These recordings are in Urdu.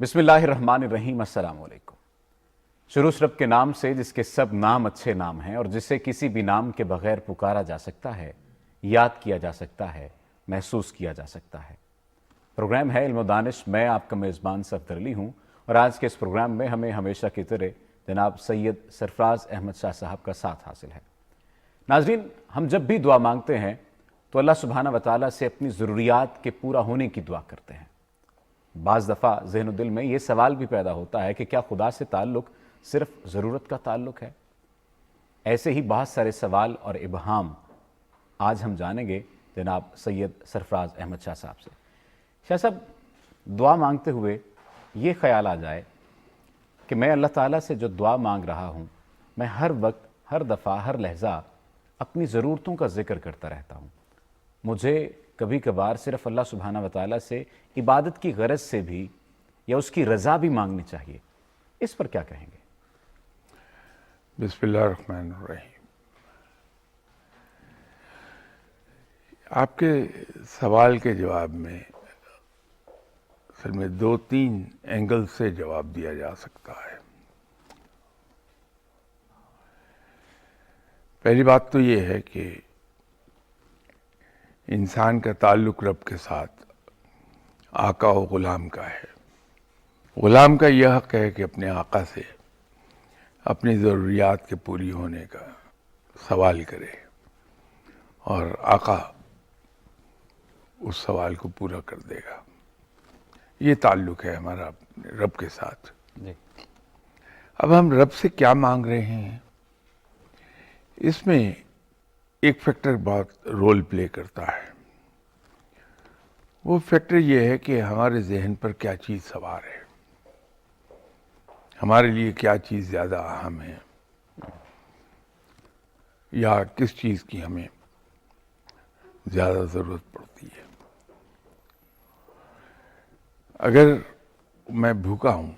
بسم اللہ الرحمن الرحیم۔ السلام علیکم۔ شروع رب کے نام سے جس کے سب نام اچھے نام ہیں اور جسے کسی بھی نام کے بغیر پکارا جا سکتا ہے، یاد کیا جا سکتا ہے، محسوس کیا جا سکتا ہے۔ پروگرام ہے علم و دانش، میں آپ کا میزبان صفدر علی ہوں، اور آج کے اس پروگرام میں ہمیں ہمیشہ کی طرح جناب سید سرفراز احمد شاہ صاحب کا ساتھ حاصل ہے۔ ناظرین، ہم جب بھی دعا مانگتے ہیں تو اللہ سبحانہ وتعالیٰ سے اپنی ضروریات کے پورا ہونے کی دعا کرتے ہیں۔ بعض دفعہ ذہن و دل میں یہ سوال بھی پیدا ہوتا ہے کہ کیا خدا سے تعلق صرف ضرورت کا تعلق ہے؟ ایسے ہی بہت سارے سوال اور ابہام آج ہم جانیں گے جناب سید سرفراز احمد شاہ صاحب سے۔ شاہ صاحب، دعا مانگتے ہوئے یہ خیال آ جائے کہ میں اللہ تعالیٰ سے جو دعا مانگ رہا ہوں، میں ہر وقت، ہر دفعہ، ہر لحظہ اپنی ضرورتوں کا ذکر کرتا رہتا ہوں۔ مجھے کبھی کبھار صرف اللہ سبحانہ وتعالیٰ سے عبادت کی غرض سے بھی یا اس کی رضا بھی مانگنی چاہیے، اس پر کیا کہیں گے؟ بسم اللہ الرحمن الرحیم۔ آپ کے سوال کے جواب میں اصل میں 2-3 اینگل سے جواب دیا جا سکتا ہے۔ پہلی بات تو یہ ہے کہ انسان کا تعلق رب کے ساتھ آقا و غلام کا ہے۔ غلام کا یہ حق ہے کہ اپنے آقا سے اپنی ضروریات کے پوری ہونے کا سوال کرے، اور آقا اس سوال کو پورا کر دے گا۔ یہ تعلق ہے ہمارا رب کے ساتھ۔ جی۔ اب ہم رب سے کیا مانگ رہے ہیں، اس میں ایک فیکٹر بہت رول پلے کرتا ہے۔ وہ فیکٹر یہ ہے کہ ہمارے ذہن پر کیا چیز سوار ہے، ہمارے لیے کیا چیز زیادہ اہم ہے، یا کس چیز کی ہمیں زیادہ ضرورت پڑتی ہے۔ اگر میں بھوکا ہوں،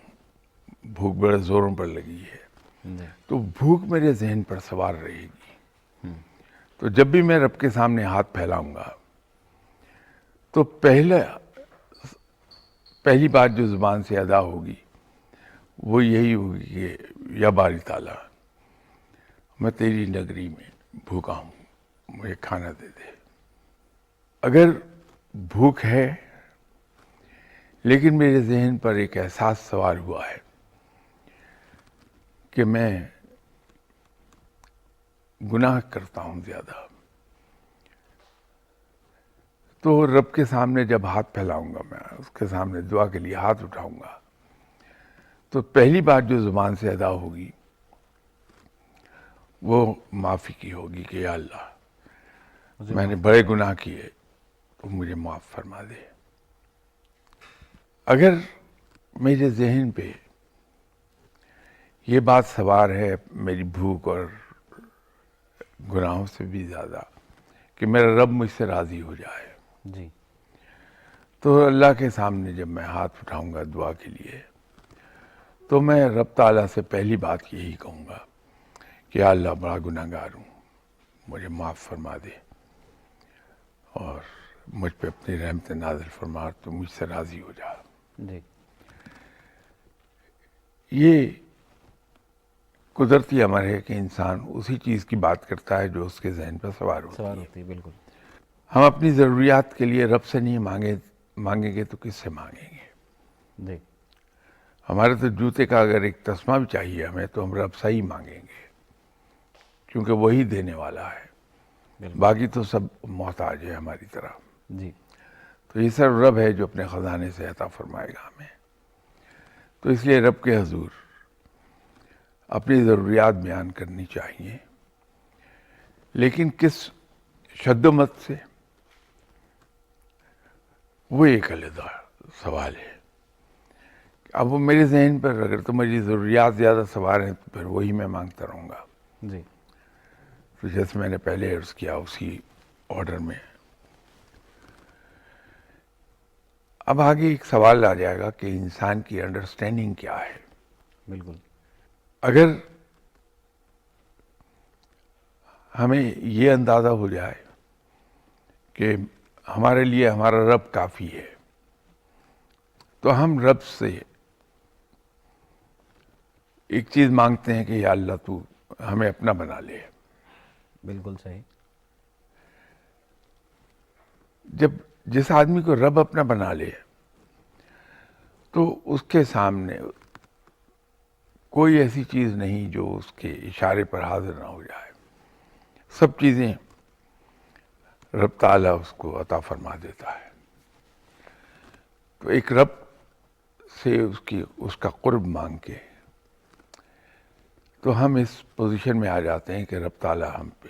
بھوک بڑے زوروں پر لگی ہے، تو بھوک میرے ذہن پر سوار رہے گی۔ تو جب بھی میں رب کے سامنے ہاتھ پھیلاؤں گا تو پہلی بات جو زبان سے ادا ہوگی وہ یہی ہوگی کہ یا باری تعالیٰ، میں تیری نگری میں بھوکا ہوں، مجھے کھانا دے دے۔ اگر بھوک ہے لیکن میرے ذہن پر ایک احساس سوار ہوا ہے کہ میں گناہ کرتا ہوں زیادہ، تو رب کے سامنے جب ہاتھ پھیلاؤں گا، میں اس کے سامنے دعا کے لیے ہاتھ اٹھاؤں گا، تو پہلی بات جو زبان سے ادا ہوگی وہ معافی کی ہوگی کہ یا اللہ، میں نے بڑے گناہ کیے تو مجھے معاف فرما دے۔ اگر میرے ذہن پہ یہ بات سوار ہے میری بھوک اور گناہوں سے بھی زیادہ کہ میرا رب مجھ سے راضی ہو جائے، جی، تو اللہ کے سامنے جب میں ہاتھ اٹھاؤں گا دعا کے لیے، تو میں رب تعالیٰ سے پہلی بات یہی کہوں گا کہ یا اللہ، بڑا گناہ گار ہوں، مجھے معاف فرما دے اور مجھ پہ اپنی رحمت نازل فرما، تو مجھ سے راضی ہو جا۔ جی، یہ قدرتی امر ہے کہ انسان اسی چیز کی بات کرتا ہے جو اس کے ذہن پر سوار ہوتی سوال ہے۔ ہوتی ہے، بالکل۔ ہم اپنی ضروریات کے لیے رب سے نہیں مانگیں گے تو کس سے مانگیں گے؟ جی، ہمارے تو جوتے کا اگر ایک تسمہ بھی چاہیے ہمیں، تو ہم رب سے ہی مانگیں گے، کیونکہ وہی دینے والا ہے۔ بالکل۔ باقی تو سب محتاج ہے ہماری طرح۔ جی، تو یہ صرف رب ہے جو اپنے خزانے سے عطا فرمائے گا ہمیں۔ تو اس لیے رب کے حضور اپنی ضروریات بیان کرنی چاہیے، لیکن کس شد و مت سے، وہ ایک علیحدہ سوال ہے۔ اب وہ میرے ذہن پر اگر تو میری ضروریات زیادہ سوار ہیں تو پھر وہی میں مانگتا رہوں گا۔ جی، تو جیسے میں نے پہلے عرض کیا اسی آرڈر میں۔ اب آگے ایک سوال آ جائے گا کہ انسان کی انڈرسٹینڈنگ کیا ہے۔ بالکل۔ اگر ہمیں یہ اندازہ ہو جائے کہ ہمارے لیے ہمارا رب کافی ہے، تو ہم رب سے ایک چیز مانگتے ہیں کہ یا اللہ تو ہمیں اپنا بنا لے. بالکل صحیح. جب جس آدمی کو رب اپنا بنا لے تو اس کے سامنے کوئی ایسی چیز نہیں جو اس کے اشارے پر حاضر نہ ہو جائے. سب چیزیں رب تعالیٰ اس کو عطا فرما دیتا ہے. تو ایک رب سے اس کا قرب مانگ کے تو ہم اس پوزیشن میں آ جاتے ہیں کہ رب تعالیٰ ہم پہ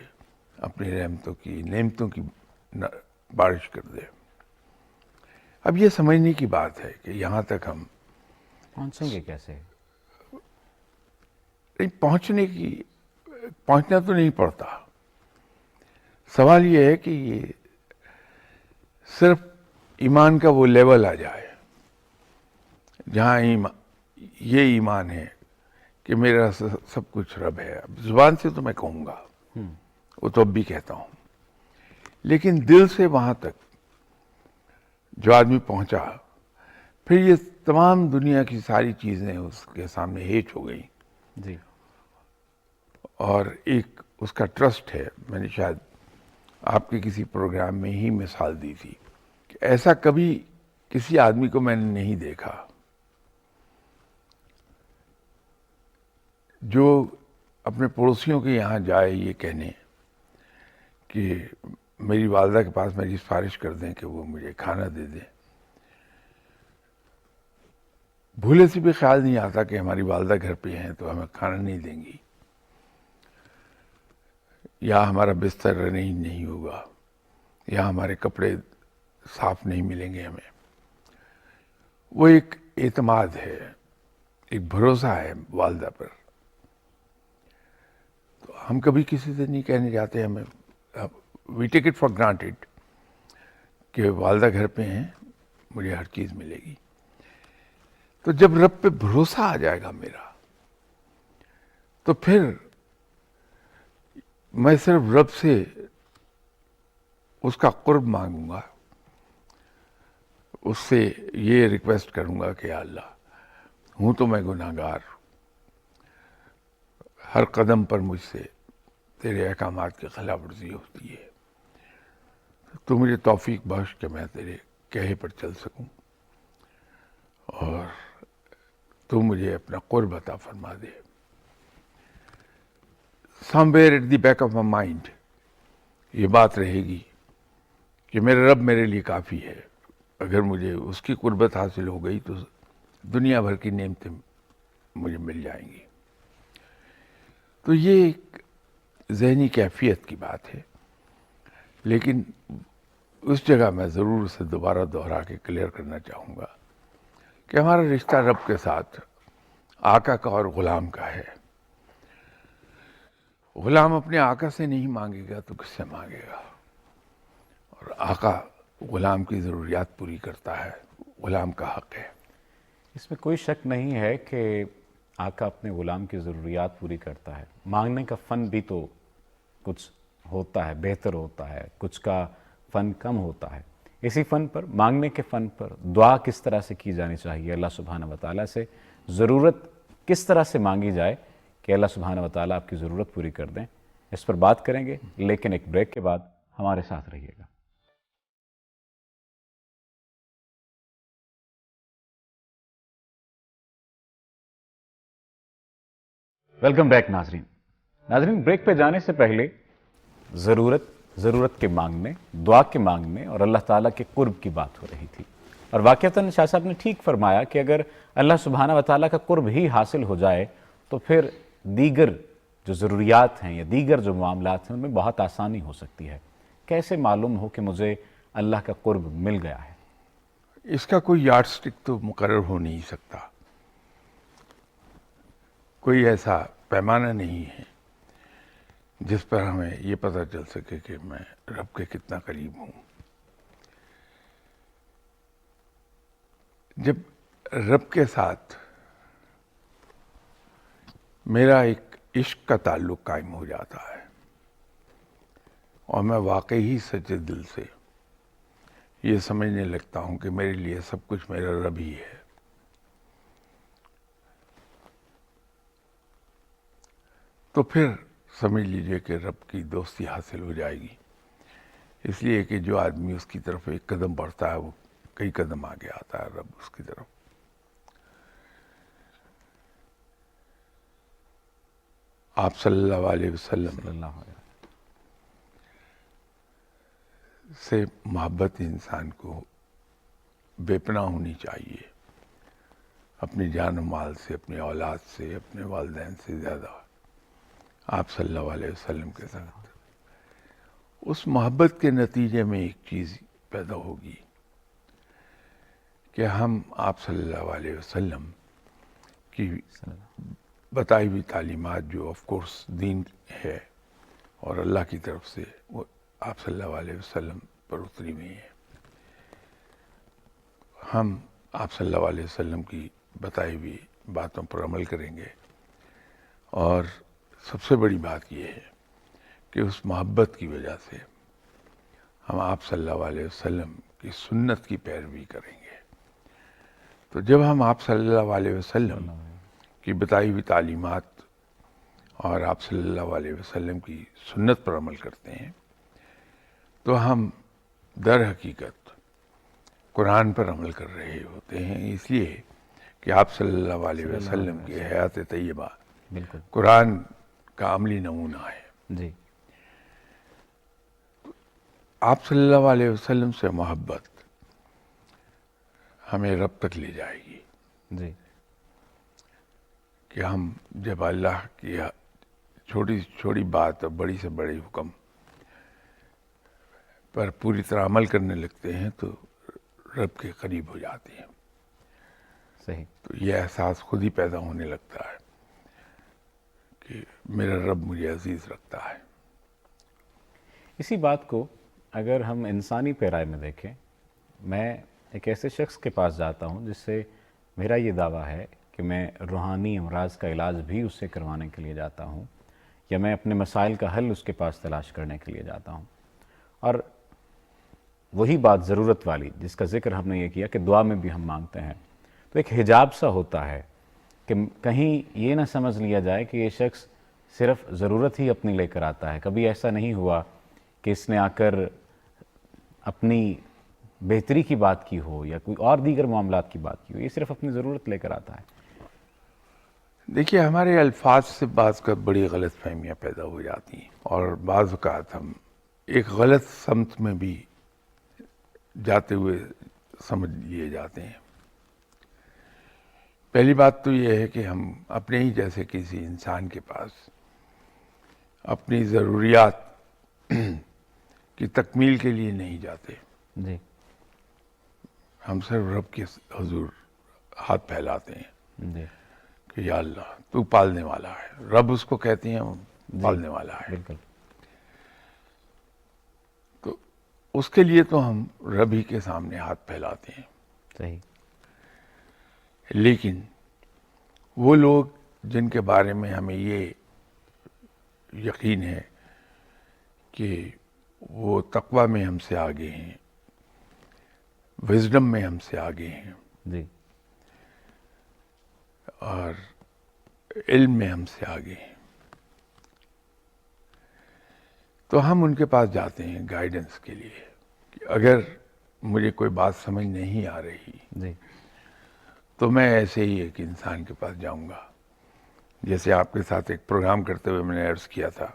اپنی نعمتوں کی بارش کر دے. اب یہ سمجھنے کی بات ہے کہ یہاں تک ہم پہنچیں گے کیسے؟ پہنچنا تو نہیں پڑتا. سوال یہ ہے کہ یہ صرف ایمان کا وہ لیول آ جائے جہاں یہ ایمان ہے کہ میرا سب کچھ رب ہے. اب زبان سے تو میں کہوں گا، وہ تو اب بھی کہتا ہوں، لیکن دل سے وہاں تک جو آدمی پہنچا، پھر یہ تمام دنیا کی ساری چیزیں اس کے سامنے ہیچ ہو گئیں. جی. اور ایک اس کا ٹرسٹ ہے. میں نے شاید آپ کے کسی پروگرام میں ہی مثال دی تھی کہ ایسا کبھی کسی آدمی کو میں نے نہیں دیکھا جو اپنے پڑوسیوں کے یہاں جائے یہ کہنے کہ میری والدہ کے پاس میری سفارش کر دیں کہ وہ مجھے کھانا دے دیں. بھولے سے بھی خیال نہیں آتا کہ ہماری والدہ گھر پہ ہیں تو ہمیں کھانا نہیں دیں گی، یا ہمارا بستر نہیں ہوگا، یا ہمارے کپڑے صاف نہیں ملیں گے ہمیں. وہ ایک اعتماد ہے، ایک بھروسہ ہے والدہ پر. تو ہم کبھی کسی سے نہیں کہنے جاتے، ہمیں وی ٹیک اٹ فار گرانٹیڈ کہ والدہ گھر پہ ہیں، مجھے ہر چیز ملے گی. تو جب رب پہ بھروسہ آ جائے گا میرا، تو پھر میں صرف رب سے اس کا قرب مانگوں گا، اس سے یہ ریکویسٹ کروں گا کہ یا اللہ، ہوں تو میں گناہگار، ہر قدم پر مجھ سے تیرے احکامات کی خلاف ورزی ہوتی ہے، تو مجھے توفیق بخش کہ میں تیرے کہے پر چل سکوں، اور تو مجھے اپنا قرب عطا فرما دے. somewhere at the back of my mind یہ بات رہے گی کہ میرا رب میرے لیے کافی ہے. اگر مجھے اس کی قربت حاصل ہو گئی تو دنیا بھر کی نعمتیں مجھے مل جائیں گی. تو یہ ایک ذہنی کیفیت کی بات ہے، لیکن اس جگہ میں ضرور اسے دوبارہ دہرا کے کلیئر کرنا چاہوں گا کہ ہمارا رشتہ رب کے ساتھ آقا کا اور غلام کا ہے. غلام اپنے آقا سے نہیں مانگے گا تو کس سے مانگے گا؟ اور آقا غلام کی ضروریات پوری کرتا ہے، غلام کا حق ہے. اس میں کوئی شک نہیں ہے کہ آقا اپنے غلام کی ضروریات پوری کرتا ہے. مانگنے کا فن بھی تو کچھ ہوتا ہے، بہتر ہوتا ہے، کچھ کا فن کم ہوتا ہے. اسی فن پر، مانگنے کے فن پر، دعا کس طرح سے کی جانی چاہیے اللہ سبحانہ وتعالیٰ سے، ضرورت کس طرح سے مانگی جائے کہ اللہ سبحانہ وتعالیٰ آپ کی ضرورت پوری کر دیں، اس پر بات کریں گے، لیکن ایک بریک کے بعد ہمارے ساتھ رہیے گا. ویلکم بیک ناظرین، بریک پہ جانے سے پہلے ضرورت کے مانگنے، دعا کے مانگنے اور اللہ تعالیٰ کے قرب کی بات ہو رہی تھی. اور واقعتاً شاہ صاحب نے ٹھیک فرمایا کہ اگر اللہ سبحانہ وتعالیٰ کا قرب ہی حاصل ہو جائے تو پھر دیگر جو ضروریات ہیں یا دیگر جو معاملات ہیں ان میں بہت آسانی ہو سکتی ہے. کیسے معلوم ہو کہ مجھے اللہ کا قرب مل گیا ہے؟ اس کا کوئی یارڈ سٹک تو مقرر ہو نہیں سکتا، کوئی ایسا پیمانہ نہیں ہے جس پر ہمیں یہ پتہ چل سکے کہ میں رب کے کتنا قریب ہوں. جب رب کے ساتھ میرا ایک عشق کا تعلق قائم ہو جاتا ہے اور میں واقعی سچے دل سے یہ سمجھنے لگتا ہوں کہ میرے لیے سب کچھ میرا رب ہی ہے، تو پھر سمجھ لیجئے کہ رب کی دوستی حاصل ہو جائے گی. اس لیے کہ جو آدمی اس کی طرف ایک قدم بڑھتا ہے وہ کئی قدم آگے آتا ہے رب اس کی طرف. آپ صلی اللہ علیہ وسلم صلی اللہ علیہ سے محبت انسان کو بے پناہ ہونی چاہیے، اپنی جان و مال سے، اپنی اولاد سے، اپنے والدین سے زیادہ آپ صلی اللہ علیہ وسلم کے ساتھ. اس محبت کے نتیجے میں ایک چیز پیدا ہوگی کہ ہم آپ صلی اللہ علیہ وسلم کی وسلم. بتائی ہوئی تعلیمات جو آف کورس دین ہے اور اللہ کی طرف سے وہ آپ صلی اللہ علیہ وسلم پر اتری ہوئی ہیں، ہم آپ صلی اللہ علیہ وسلم کی بتائی ہوئی باتوں پر عمل کریں گے. اور سب سے بڑی بات یہ ہے کہ اس محبت کی وجہ سے ہم آپ صلی اللہ علیہ وسلم کی سنت کی پیروی کریں گے. تو جب ہم آپ صلی اللہ علیہ وسلم کی بتائی ہوئی تعلیمات اور آپ صلی اللہ علیہ وسلم کی سنت پر عمل کرتے ہیں تو ہم در حقیقت قرآن پر عمل کر رہے ہوتے ہیں، اس لیے کہ آپ صلی اللہ علیہ وسلم کی حیات طیبہ بالکل. قرآن کا عملی نمونہ ہے. جی. آپ صلی اللہ علیہ وسلم سے محبت ہمیں رب تک لے جائے گی جی. کہ ہم جب اللہ کی چھوٹی سے چھوٹی بات اور بڑی سے بڑی حکم پر پوری طرح عمل کرنے لگتے ہیں تو رب کے قریب ہو جاتے ہیں. صحیح. تو یہ احساس خود ہی پیدا ہونے لگتا ہے کہ میرا رب مجھے عزیز رکھتا ہے. اسی بات کو اگر ہم انسانی پیرائے میں دیکھیں، میں ایک ایسے شخص کے پاس جاتا ہوں جس سے میرا یہ دعویٰ ہے کہ میں روحانی امراض کا علاج بھی اس سے کروانے کے لیے جاتا ہوں، یا میں اپنے مسائل کا حل اس کے پاس تلاش کرنے کے لیے جاتا ہوں. اور وہی بات ضرورت والی جس کا ذکر ہم نے یہ کیا کہ دعا میں بھی ہم مانگتے ہیں، تو ایک حجاب سا ہوتا ہے کہ کہیں یہ نہ سمجھ لیا جائے کہ یہ شخص صرف ضرورت ہی اپنی لے کر آتا ہے. کبھی ایسا نہیں ہوا کہ اس نے آ کر اپنی بہتری کی بات کی ہو یا کوئی اور دیگر معاملات کی بات کی ہو، یہ صرف اپنی ضرورت لے کر آتا ہے. دیکھیے ہمارے الفاظ سے بعض کا بڑی غلط فہمیاں پیدا ہو جاتی ہیں اور بعض اوقات ہم ایک غلط سمت میں بھی جاتے ہوئے سمجھ لیے جاتے ہیں. پہلی بات تو یہ ہے کہ ہم اپنے ہی جیسے کسی انسان کے پاس اپنی ضروریات کی تکمیل کے لیے نہیں جاتے. جی. ہم صرف رب کے حضور ہاتھ پھیلاتے ہیں جی. کہ یا اللہ تو پالنے والا ہے. رب اس کو کہتے ہیں پالنے والا ہے. بالکل. تو اس کے لیے تو ہم رب ہی کے سامنے ہاتھ پھیلاتے ہیں. صحیح. لیکن وہ لوگ جن کے بارے میں ہمیں یہ یقین ہے کہ وہ تقوی میں ہم سے آگے ہیں، وزڈم میں ہم سے آگے ہیں، جی. اور علم میں ہم سے آگے ہیں، تو ہم ان کے پاس جاتے ہیں گائیڈنس کے لیے کہ اگر مجھے کوئی بات سمجھ نہیں آ رہی جی. تو میں ایسے ہی ایک انسان کے پاس جاؤں گا. جیسے آپ کے ساتھ ایک پروگرام کرتے ہوئے میں نے عرض کیا تھا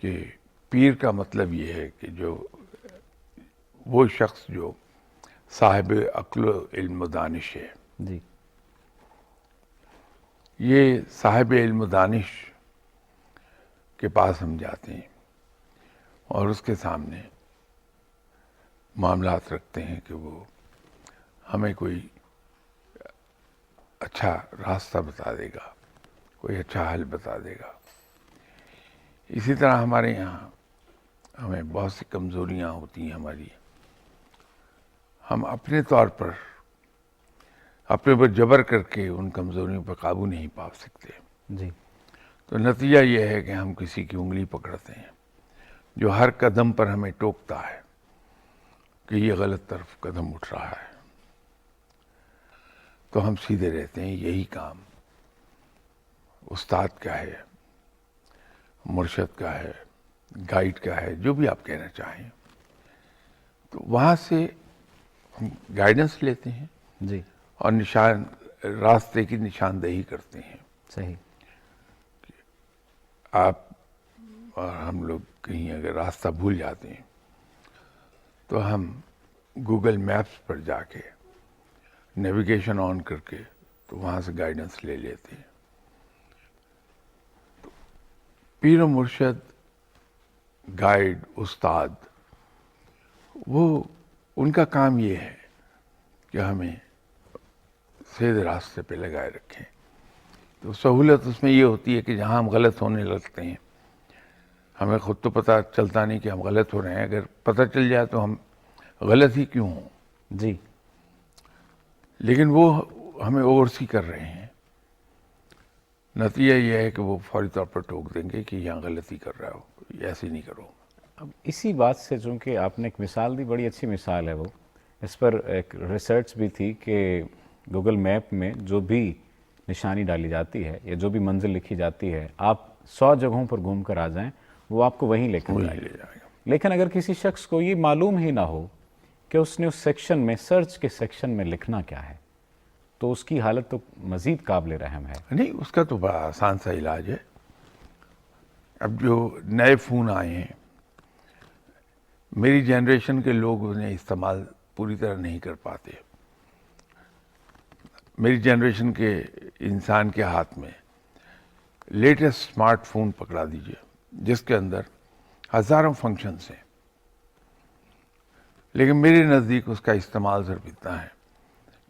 کہ پیر کا مطلب یہ ہے کہ جو وہ شخص جو صاحب عقل و علم و دانش ہے. جی. یہ صاحب علم و دانش کے پاس ہم جاتے ہیں اور اس کے سامنے معاملات رکھتے ہیں کہ وہ ہمیں کوئی اچھا راستہ بتا دے گا، کوئی اچھا حل بتا دے گا. اسی طرح ہمارے یہاں ہمیں بہت سی کمزوریاں ہوتی ہیں ہماری، ہم اپنے طور پر اپنے پر جبر کر کے ان کمزوریوں پر قابو نہیں پا سکتے. جی. تو نتیجہ یہ ہے کہ ہم کسی کی انگلی پکڑتے ہیں جو ہر قدم پر ہمیں ٹوکتا ہے کہ یہ غلط طرف قدم اٹھ رہا ہے، تو ہم سیدھے رہتے ہیں. یہی کام استاد کا ہے مرشد کا ہے، گائیڈ کا ہے، جو بھی آپ کہنا چاہیں، تو وہاں سے ہم گائیڈنس لیتے ہیں جی اور راستے کی نشاندہی کرتے ہیں. صحیح. آپ اور ہم لوگ کہیں اگر راستہ بھول جاتے ہیں تو ہم گوگل میپس پر جا کے نیویگیشن آن کر کے تو وہاں سے گائیڈنس لے لیتے ہیں. پیر و مرشد، گائیڈ، استاد، وہ ان کا کام یہ ہے کہ ہمیں سیدھے راستے پہ لگائے رکھیں. تو سہولت اس میں یہ ہوتی ہے کہ جہاں ہم غلط ہونے لگتے ہیں، ہمیں خود تو پتہ چلتا نہیں کہ ہم غلط ہو رہے ہیں، اگر پتہ چل جائے تو ہم غلط ہی کیوں ہوں، جی لیکن وہ ہمیں اوورسی کر رہے ہیں. نتیجہ یہ ہے کہ وہ فوری طور پر ٹوک دیں گے کہ یہاں غلطی کر رہا ہو، ایسے نہیں کرو. اب اسی بات سے چونکہ آپ نے ایک مثال دی، بڑی اچھی مثال ہے وہ، اس پر ایک ریسرچ بھی تھی کہ گوگل میپ میں جو بھی نشانی ڈالی جاتی ہے یا جو بھی منزل لکھی جاتی ہے، آپ 100 جگہوں پر گھوم کر آ جائیں، وہ آپ کو وہیں لے کر جائے لے گا. جائے گا. لیکن اگر کسی شخص کو یہ معلوم ہی نہ ہو کہ اس نے اس سیکشن میں، سرچ کے سیکشن میں لکھنا کیا ہے، تو اس کی حالت تو مزید قابل رحم ہے. نہیں، اس کا تو بڑا آسان سا علاج ہے. اب جو نئے فون آئے ہیں، میری جنریشن کے لوگ انہیں استعمال پوری طرح نہیں کر پاتے. میری جنریشن کے انسان کے ہاتھ میں لیٹسٹ اسمارٹ فون پکڑا دیجئے جس کے اندر ہزاروں فنکشنز ہیں، لیکن میرے نزدیک اس کا استعمال صرف اتنا ہے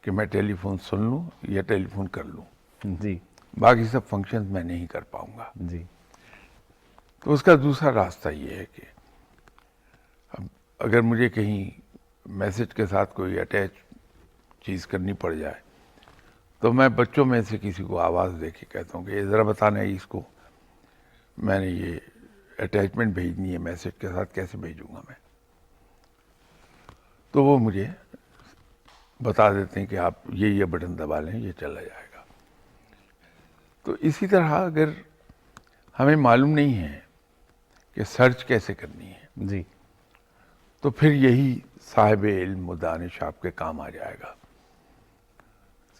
کہ میں ٹیلی فون سن لوں یا ٹیلی فون کر لوں، جی باقی سب فنکشنز میں نہیں کر پاؤں گا. جی تو اس کا دوسرا راستہ یہ ہے کہ اب اگر مجھے کہیں میسج کے ساتھ کوئی اٹیچ چیز کرنی پڑ جائے تو میں بچوں میں سے کسی کو آواز دے کے کہتا ہوں کہ یہ ذرا بتانا ہے اس کو، میں نے یہ اٹیچمنٹ بھیجنی ہے میسج کے ساتھ، کیسے بھیجوں گا میں؟ تو وہ مجھے بتا دیتے ہیں کہ آپ یہ بٹن دبا لیں، یہ چلا جائے گا. تو اسی طرح اگر ہمیں معلوم نہیں ہے کہ سرچ کیسے کرنی ہے جی تو پھر یہی صاحب علم و دانش آپ کے کام آ جائے گا.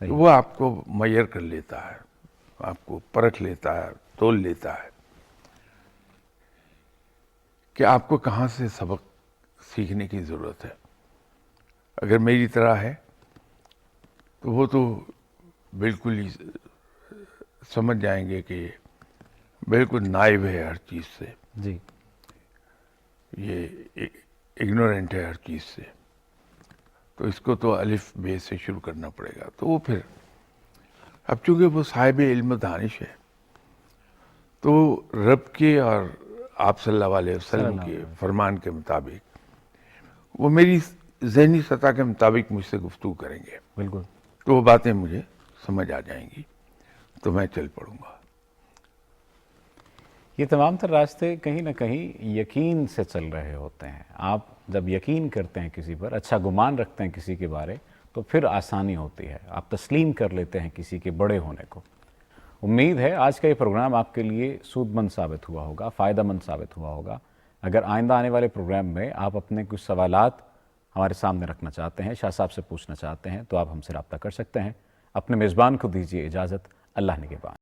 صحیح. وہ آپ کو میئر کر لیتا ہے، آپ کو پرکھ لیتا ہے، تول لیتا ہے کہ آپ کو کہاں سے سبق سیکھنے کی ضرورت ہے. اگر میری طرح ہے تو وہ تو بالکل ہی سمجھ جائیں گے کہ بالکل نائب ہے ہر چیز سے، جی یہ اگنورینٹ ہے ہر چیز سے، تو اس کو تو الف بے سے شروع کرنا پڑے گا. تو وہ پھر اب چونکہ وہ صاحب علم و دانش ہے تو رب کے اور آپ صلی اللہ علیہ وسلم کے فرمان کے مطابق وہ میری ذہنی سطح کے مطابق مجھ سے گفتگو کریں گے، بالکل. تو وہ باتیں مجھے سمجھ آ جائیں گی تو میں چل پڑوں گا. یہ تمام تر راستے کہیں نہ کہیں یقین سے چل رہے ہوتے ہیں. آپ جب یقین کرتے ہیں کسی پر، اچھا گمان رکھتے ہیں کسی کے بارے، تو پھر آسانی ہوتی ہے، آپ تسلیم کر لیتے ہیں کسی کے بڑے ہونے کو. امید ہے آج کا یہ پروگرام آپ کے لیے سود مند ثابت ہوا ہوگا، فائدہ مند ثابت ہوا ہوگا. اگر آئندہ آنے والے پروگرام میں آپ اپنے کچھ سوالات ہمارے سامنے رکھنا چاہتے ہیں، شاہ صاحب سے پوچھنا چاہتے ہیں، تو آپ ہم سے رابطہ کر سکتے ہیں. اپنے میزبان کو دیجیے اجازت. اللہ نگہبان.